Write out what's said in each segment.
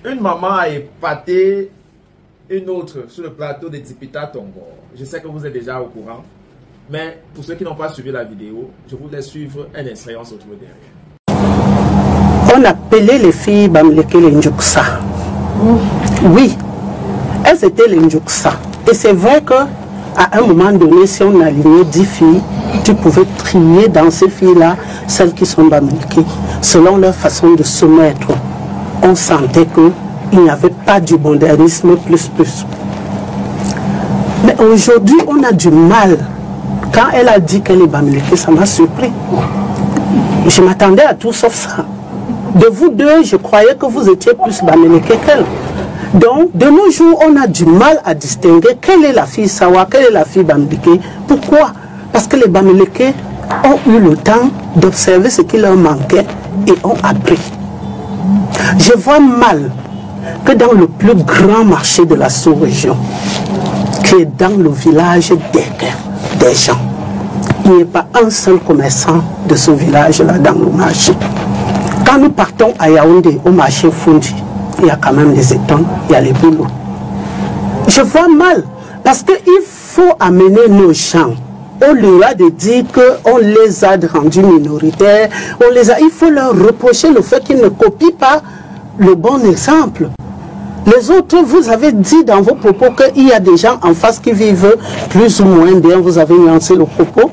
Une maman a épaté une autre sur le plateau de Tipita Tongo. Je sais que vous êtes déjà au courant, mais pour ceux qui n'ont pas suivi la vidéo, je vous laisse suivre un extrait, on se retrouve derrière. On appelait les filles Bamileke les Ndjouksa. Oui, elles étaient les Ndjouksa. Et c'est vrai que à un moment donné, si on alignait 10 filles, tu pouvais trier dans ces filles-là celles qui sont Bamileke, selon leur façon de se mettre. On sentait qu'il n'y avait pas du modernisme plus. Mais aujourd'hui, on a du mal. Quand elle a dit qu'elle est Bamileke, ça m'a surpris. Je m'attendais à tout sauf ça. De vous deux, je croyais que vous étiez plus Bamileke qu'elle. Donc, de nos jours, on a du mal à distinguer quelle est la fille Sawa, quelle est la fille Bamileke. Pourquoi? Parce que les Bamileke ont eu le temps d'observer ce qui leur manquait et ont appris. Je vois mal que dans le plus grand marché de la sous-région, qui est dans le village des gens, il n'y ait pas un seul commerçant de ce village-là dans le marché. Quand nous partons à Yaoundé, au marché Fundi, il y a quand même les étonnes, il y a les boulots. Je vois mal, parce qu'il faut amener nos gens, au lieu de dire qu'on les a rendus minoritaires, il faut leur reprocher le fait qu'ils ne copient pas le bon exemple. Les autres, vous avez dit dans vos propos qu'il y a des gens en face qui vivent plus ou moins bien, vous avez nuancé le propos,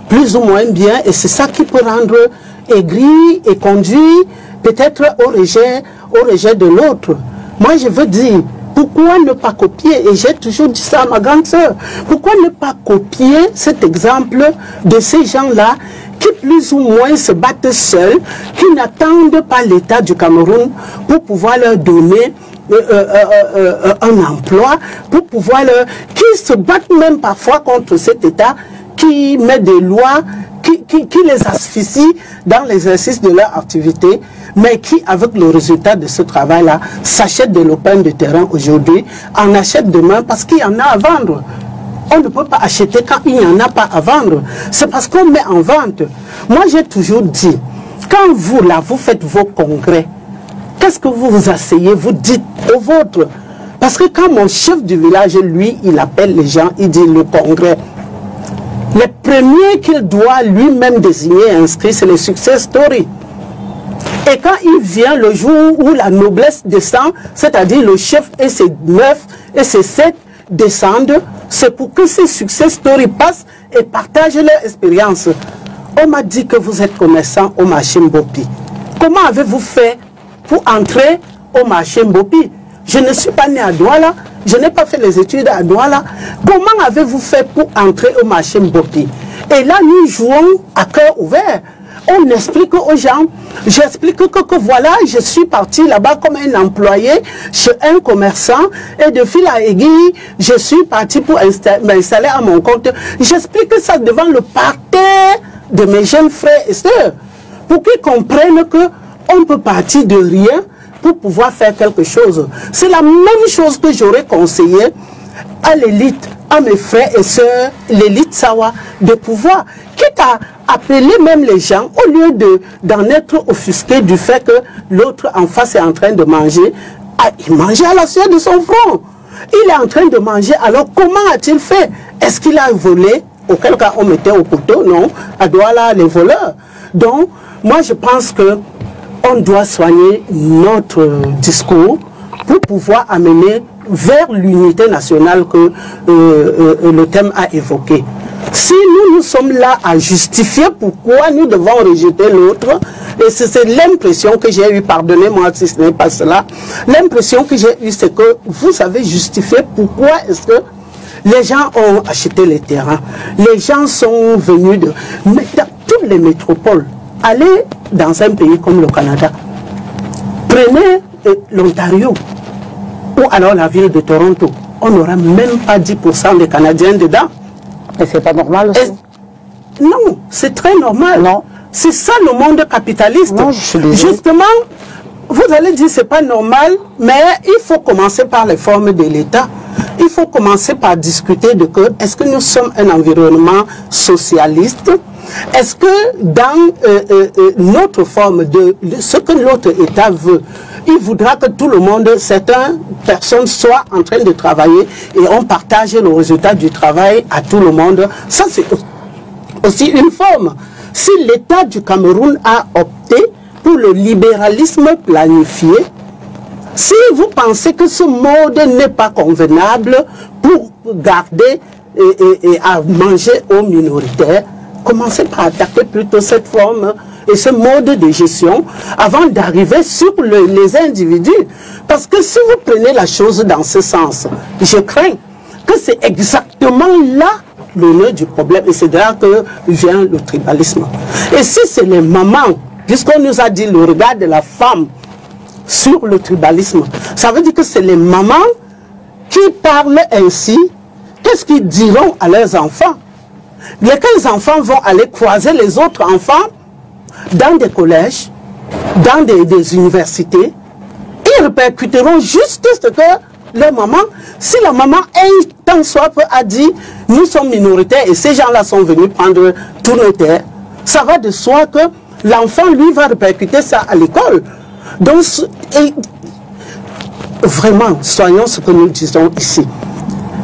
plus ou moins bien, et c'est ça qui peut rendre aigri et conduire peut-être au rejet de l'autre. Moi, je veux dire, pourquoi ne pas copier, et j'ai toujours dit ça à ma grande sœur, pourquoi ne pas copier cet exemple de ces gens-là qui plus ou moins se battent seuls, qui n'attendent pas l'État du Cameroun pour pouvoir leur donner un emploi, pour pouvoir qui se battent même parfois contre cet État qui met des lois qui les asphyxie dans l'exercice de leur activité, mais qui, avec le résultat de ce travail-là, s'achètent de l'open de terrain aujourd'hui, en achètent demain parce qu'il y en a à vendre. On ne peut pas acheter quand il n'y en a pas à vendre. C'est parce qu'on met en vente. Moi, j'ai toujours dit, quand vous, là, vous faites vos congrès, qu'est-ce que vous vous asseyez, vous dites au vôtre? Parce que quand mon chef du village, lui, il appelle les gens, il dit le congrès, les premiers qu'il doit lui-même désigner et inscrire, c'est les success stories. Et quand il vient le jour où la noblesse descend, c'est-à-dire le chef et ses 9 et ses 7 descendent, c'est pour que ces success stories passent et partagent leur expérience. On m'a dit que vous êtes commerçant au marché Mbopi. Comment avez-vous fait pour entrer au marché Mbopi? Je ne suis pas né à Douala, je n'ai pas fait les études à Douala. Comment avez-vous fait pour entrer au marché Mbopi? Et là, nous jouons à cœur ouvert. On explique aux gens, j'explique que voilà, je suis parti là-bas comme un employé chez un commerçant et de fil à aiguille, je suis parti pour m'installer à mon compte. J'explique ça devant le parterre de mes jeunes frères et sœurs pour qu'ils comprennent qu'on peut partir de rien pour pouvoir faire quelque chose. C'est la même chose que j'aurais conseillé à l'élite, à mes frères et sœurs, l'élite Sawa, de pouvoir, quitte à appeler même les gens, au lieu d'en être offusqué du fait que l'autre en face est en train de manger, il mangeait à la sueur de son front. Il est en train de manger, alors comment a-t-il fait? Est-ce qu'il a volé? Auquel cas on mettait au couteau? Non, à Douala les voleurs. Donc, moi je pense que on doit soigner notre discours pour pouvoir amener vers l'unité nationale que le thème a évoqué. Si nous sommes là à justifier pourquoi nous devons rejeter l'autre, et c'est l'impression que j'ai eue, pardonnez-moi si ce n'est pas cela, l'impression que j'ai eue, c'est que vous avez justifié pourquoi est-ce que les gens ont acheté les terrains, les gens sont venus de... Mais dans toutes les métropoles, allez dans un pays comme le Canada, prenez l'Ontario, ou alors la ville de Toronto, on n'aura même pas 10% des Canadiens dedans. Et c'est pas normal aussi? Non, c'est très normal. Non. C'est ça le monde capitaliste. Non, je suis désolé. Justement, vous allez dire c'est pas normal, mais il faut commencer par les formes de l'État. Il faut commencer par discuter de que est-ce que nous sommes un environnement socialiste? Est-ce que dans notre forme de ce que notre État veut, il voudra que tout le monde, certaines personnes soient en train de travailler et on partage le résultat du travail à tout le monde. Ça, c'est aussi une forme. Si l'État du Cameroun a opté pour le libéralisme planifié, si vous pensez que ce mode n'est pas convenable pour garder et à manger aux minoritaires, commencez par attaquer plutôt cette forme et ce mode de gestion avant d'arriver sur les individus. Parce que si vous prenez la chose dans ce sens, je crains que c'est exactement là le nœud du problème. Et c'est de là que vient le tribalisme. Et si c'est les mamans, puisqu'on nous a dit le regard de la femme sur le tribalisme, ça veut dire que c'est les mamans qui parlent ainsi. Qu'est-ce qu'ils diront à leurs enfants? Lesquels enfants vont aller croiser les autres enfants dans des collèges, dans des universités? Ils répercuteront juste ce que leur maman, si la maman tant soit peu a dit nous sommes minoritaires et ces gens-là sont venus prendre tous nos terres, ça va de soi que l'enfant lui va répercuter ça à l'école. Donc, vraiment, soyons ce que nous disons ici.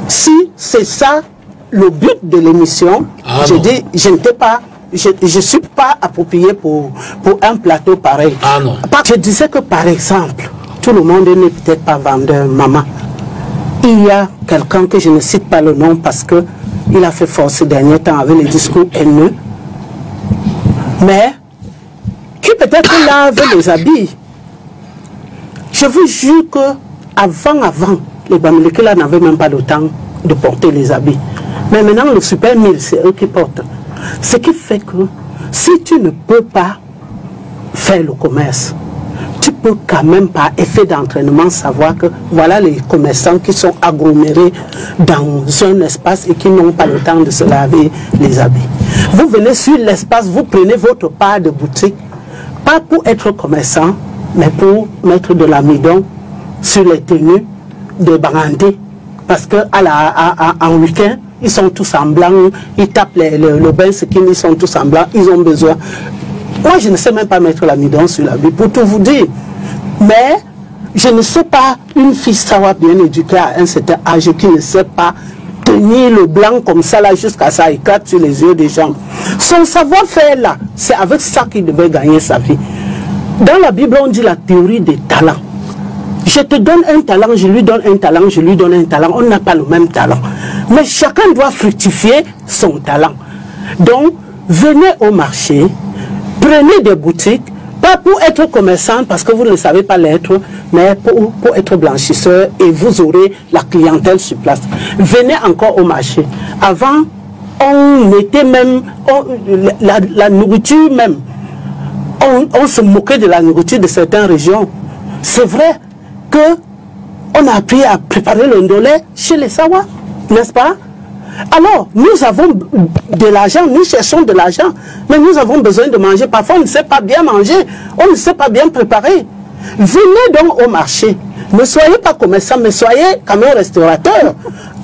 Si c'est ça le but de l'émission, je dis, je ne suis pas approprié pour un plateau pareil. Je disais que par exemple, tout le monde n'est peut-être pas vendeur, maman. Il y a quelqu'un que je ne cite pas le nom parce que il a fait force ces derniers temps avec les discours haineux, mais qui peut-être lave les habits. Je vous jure que avant, les Bamileke là n'avaient même pas le temps de porter les habits. Mais maintenant, le Super 1000, c'est eux qui portent. Ce qui fait que si tu ne peux pas faire le commerce, tu peux quand même par effet d'entraînement savoir que voilà les commerçants qui sont agglomérés dans un espace et qui n'ont pas le temps de se laver les habits. Vous venez sur l'espace, vous prenez votre part de boutique, pas pour être commerçant, mais pour mettre de l'amidon sur les tenues de Barandé. Parce qu'en week-end, ils sont tous en blanc, ils tapent le bain skin, ils sont tous en blanc, ils ont besoin. Moi, je ne sais même pas mettre l'amidon sur l'habit, pour tout vous dire. Mais je ne sais pas une fille savoir bien éduquée à un certain âge qui ne sait pas tenir le blanc comme ça là jusqu'à ça éclate sur les yeux des gens. Son savoir-faire là, c'est avec ça qu'il devait gagner sa vie. Dans la Bible, on dit la théorie des talents. Je te donne un talent, je lui donne un talent, je lui donne un talent. On n'a pas le même talent. Mais chacun doit fructifier son talent. Donc, venez au marché, prenez des boutiques, pas pour être commerçant, parce que vous ne savez pas l'être, mais pour être blanchisseur, et vous aurez la clientèle sur place. Venez encore au marché. Avant, on était même, la nourriture même, on se moquait de la nourriture de certaines régions. C'est vrai qu'on a appris à préparer le ndolé chez les Sawa, n'est-ce pas? Alors, nous avons de l'argent, nous cherchons de l'argent, mais nous avons besoin de manger. Parfois, on ne sait pas bien manger, on ne sait pas bien préparer. Venez donc au marché. Ne soyez pas commerçant, mais soyez quand même restaurateur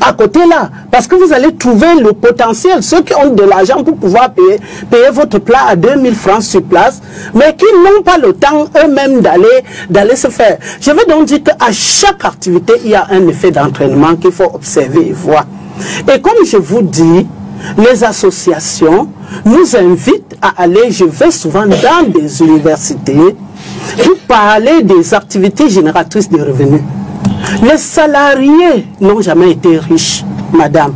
à côté là. Parce que vous allez trouver le potentiel. Ceux qui ont de l'argent pour pouvoir payer votre plat à 2000 francs sur place, mais qui n'ont pas le temps eux-mêmes d'aller se faire. Je veux donc dire qu'à chaque activité, il y a un effet d'entraînement qu'il faut observer et voir. Et comme je vous dis, les associations nous invitent à aller, je vais souvent dans des universités, pour parler des activités génératrices de revenus. Les salariés n'ont jamais été riches, madame.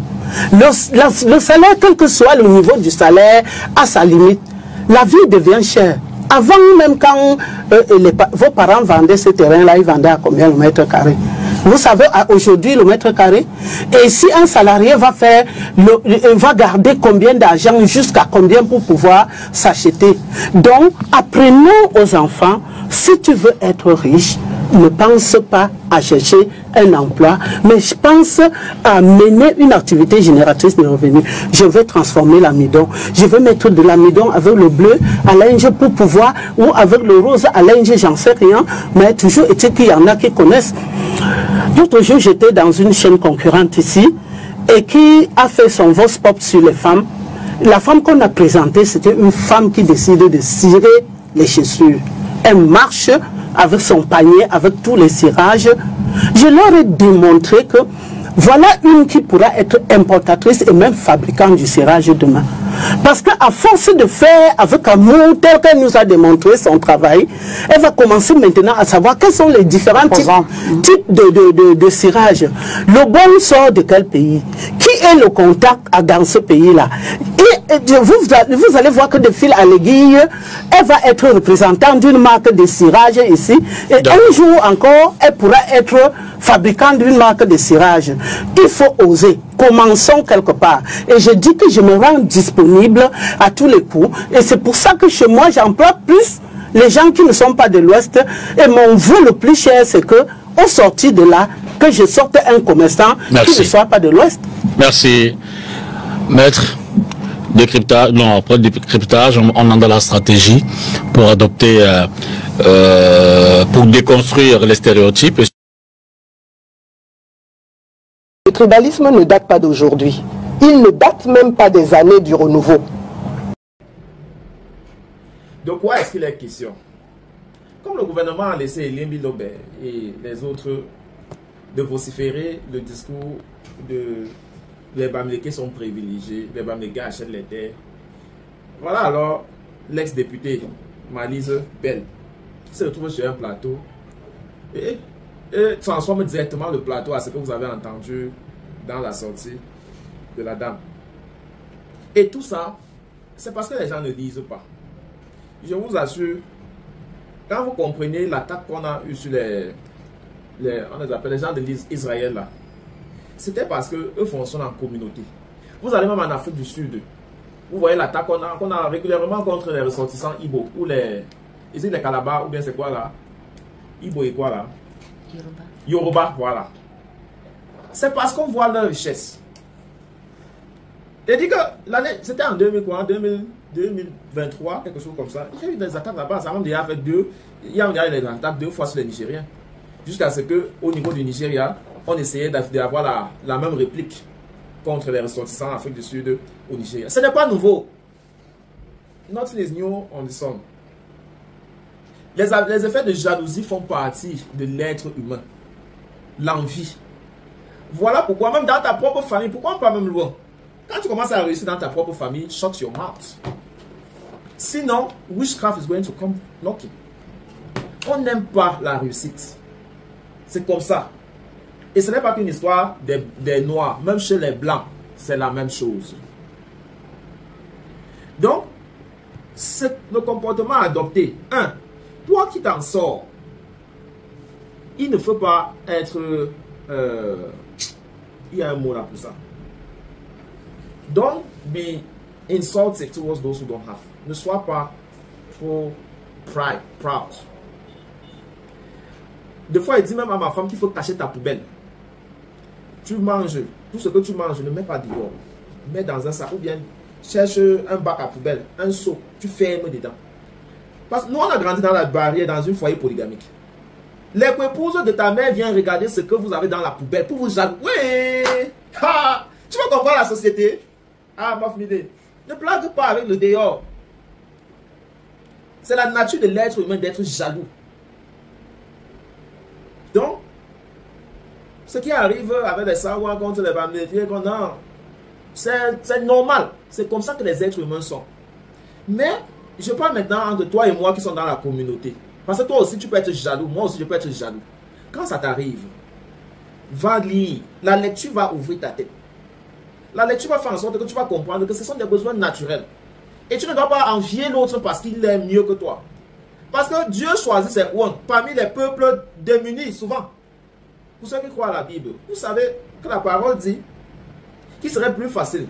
Le salaire, quel que soit le niveau du salaire, à sa limite, la vie devient chère. Avant même quand vos parents vendaient ce terrain-là, ils vendaient à combien le mètre carré? Vous savez, aujourd'hui, le mètre carré. Et si un salarié va garder combien d'argent, jusqu'à combien pour pouvoir s'acheter. Donc, apprenons aux enfants, si tu veux être riche, ne pense pas à chercher un emploi, mais je pense à mener une activité génératrice de revenus. Je vais transformer l'amidon. Je vais mettre de l'amidon avec le bleu à linge pour pouvoir, ou avec le rose à linge, j'en sais rien, mais toujours est-il qu'il y en a qui connaissent. L'autre jour, j'étais dans une chaîne concurrente ici et qui a fait son vox pop sur les femmes. La femme qu'on a présentée, c'était une femme qui décide de cirer les chaussures. Elle marche avec son panier, avec tous les cirages. Je leur ai démontré que voilà une qui pourra être importatrice et même fabricant du cirage demain. Parce qu'à force de faire avec amour, tel qu'elle nous a démontré son travail, elle va commencer maintenant à savoir quels sont les différents types de cirage. Le bon sort de quel pays? Qui est le contact dans ce pays-là? Et vous allez voir que de fil à l'aiguille, elle va être représentante d'une marque de cirage ici. Et un jour encore, elle pourra être fabricante d'une marque de cirage. Il faut oser. Commençons quelque part. Et je dis que je me rends disponible à tous les coups. Et c'est pour ça que chez moi, j'emploie plus les gens qui ne sont pas de l'Ouest. Et mon vœu le plus cher, c'est que, au sortir de là, que je sorte un commerçant qui ne soit pas de l'Ouest. Merci. Maître, décryptage, non, après le décryptage, on est dans la stratégie pour adopter, pour déconstruire les stéréotypes. Le tribalisme ne date pas d'aujourd'hui. Il ne date même pas des années du renouveau. De quoi est-ce qu'il est question? Comme le gouvernement a laissé Elimbi Lobé et les autres de vociférer le discours de les Bamileke sont privilégiés, les Bamileke achètent les terres. Voilà alors l'ex-député Malise Bell qui se retrouve sur un plateau et transforme directement le plateau à ce que vous avez entendu dans la sortie de la dame. Et tout ça, c'est parce que les gens ne lisent pas. Je vous assure, quand vous comprenez l'attaque qu'on a eue sur on les appelle les gens de l'Israël là, c'était parce qu'eux fonctionnent en communauté. Vous allez même en Afrique du Sud, vous voyez l'attaque qu'on a régulièrement contre les ressortissants Ibo, ou ici les Calabas, ou bien c'est quoi là? Ibo et quoi là? Yoruba, voilà. C'est parce qu'on voit leur richesse. Et dit que l'année, c'était en 2023, quelque chose comme ça. Il y a eu des attaques là-bas, ça a déjà fait il y a eu des attaques 2 fois sur les Nigériens. Jusqu'à ce qu'au niveau du Nigeria, on essayait d'avoir la même réplique contre les ressortissants en Afrique du Sud au Nigeria. Ce n'est pas nouveau. Nothing is new on the sun. Les effets de jalousie font partie de l'être humain. L'envie. Voilà pourquoi, même dans ta propre famille, pourquoi pas même loin? Quand tu commences à réussir dans ta propre famille, shut your mouth. Sinon, witchcraft is going to come knocking. On n'aime pas la réussite. C'est comme ça. Et ce n'est pas qu'une histoire des noirs. Même chez les blancs, c'est la même chose. Donc, c'est le comportement adopté. Toi qui t'en sors, il ne faut pas être... il y a un mot là pour ça. Don't be insulting towards those who don't have. Ne sois pas trop proud. Des fois, il dit même à ma femme qu'il faut cacher ta poubelle. Tu manges, tout ce que tu manges, ne mets pas dehors. Mets dans un sac ou bien cherche un bac à poubelle, un seau, tu fermes dedans. Parce que nous, on a grandi dans la barrière, dans une foyer polygamique. Les épouses de ta mère viennent regarder ce que vous avez dans la poubelle pour vous jalouser. Oui! Ha! Tu vas comprendre la société? Ah, ma famille, ne blague pas avec le dehors. C'est la nature de l'être humain d'être jaloux. Donc, ce qui arrive avec les savoirs contre les Bamileke, c'est normal. C'est comme ça que les êtres humains sont. Mais, je parle maintenant entre toi et moi qui sont dans la communauté. Parce que toi aussi, tu peux être jaloux. Moi aussi, je peux être jaloux. Quand ça t'arrive, va lire. La lecture va ouvrir ta tête. La lecture va faire en sorte que tu vas comprendre que ce sont des besoins naturels. Et tu ne dois pas envier l'autre parce qu'il est mieux que toi. Parce que Dieu choisit ses ones parmi les peuples démunis, souvent. Pour ceux qui croient à la Bible, vous savez que la parole dit qu'il serait plus facile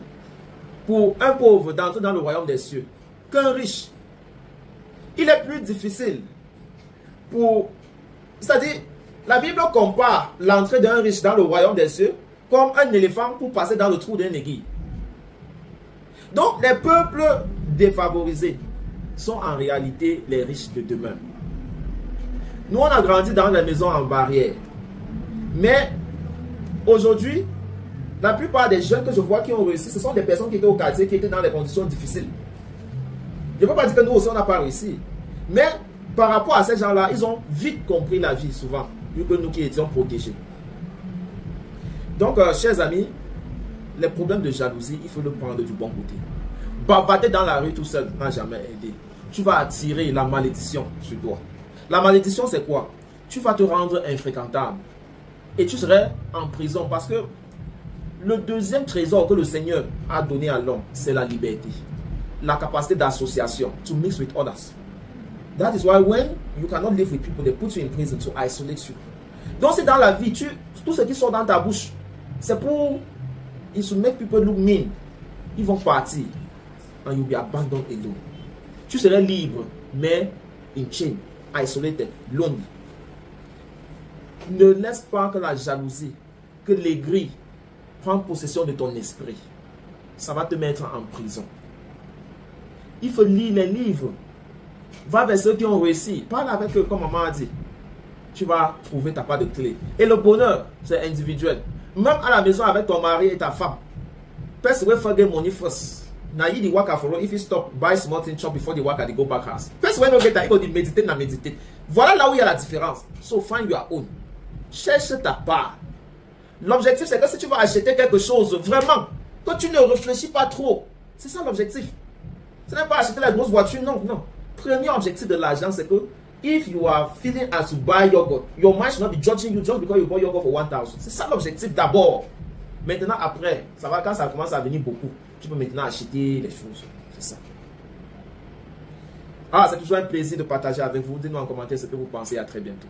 pour un pauvre d'entrer dans le royaume des cieux qu'un riche. Il est plus difficile pour... C'est-à-dire, la Bible compare l'entrée d'un riche dans le royaume des cieux comme un éléphant pour passer dans le trou d'un aiguille. Donc, les peuples défavorisés sont en réalité les riches de demain. Nous, on a grandi dans les maisons en barrière. Mais, aujourd'hui, la plupart des jeunes que je vois qui ont réussi, ce sont des personnes qui étaient au quartier, qui étaient dans des conditions difficiles. Je ne peux pas dire que nous aussi, on n'a pas réussi. Mais, par rapport à ces gens-là, ils ont vite compris la vie souvent, vu que nous qui étions protégés. Donc, chers amis, les problèmes de jalousie, il faut le prendre du bon côté. Bavarder dans la rue tout seul n'a jamais aidé. Tu vas attirer la malédiction sur toi. La malédiction, c'est quoi? Tu vas te rendre infréquentable. Et tu serais en prison parce que le deuxième trésor que le Seigneur a donné à l'homme, c'est la liberté. La capacité d'association, to mix with others. That is why when you cannot live with people, they put you in prison to isolate you. Donc c'est dans la vie, tout ce qui sort dans ta bouche, c'est pour, it will make people look mean. Ils vont partir. And you'll be abandoned alone. Tu serais libre, mais in chain, isolated, lonely. Ne laisse pas que la jalousie, que l'aigri prenne possession de ton esprit. Ça va te mettre en prison. Il faut lire les livres. Va vers ceux qui ont réussi. Parle avec eux, comme maman a dit. Tu vas trouver ta part de clé. Et le bonheur, c'est individuel. Même à la maison avec ton mari et ta femme. Person will forget money first. Now you work for if you stop, buy small thing chop before the work and they go back house. Person will not get that, you méditer, na méditer. Voilà là où il y a la différence. So find your own. Cherche ta part. L'objectif, c'est que si tu vas acheter quelque chose, vraiment, que tu ne réfléchis pas trop. C'est ça l'objectif. Ce n'est pas acheter la grosse voiture, non, non. Premier objectif de l'argent, c'est que if you are feeling as to buy yogurt, your mind should not be judging you just because you bought yogurt for 1,000. C'est ça l'objectif d'abord. Maintenant, après, ça va quand ça commence à venir beaucoup. Tu peux maintenant acheter les choses. C'est ça. Ah, c'est toujours un plaisir de partager avec vous. Dites-nous en commentaire ce que vous pensez. À très bientôt.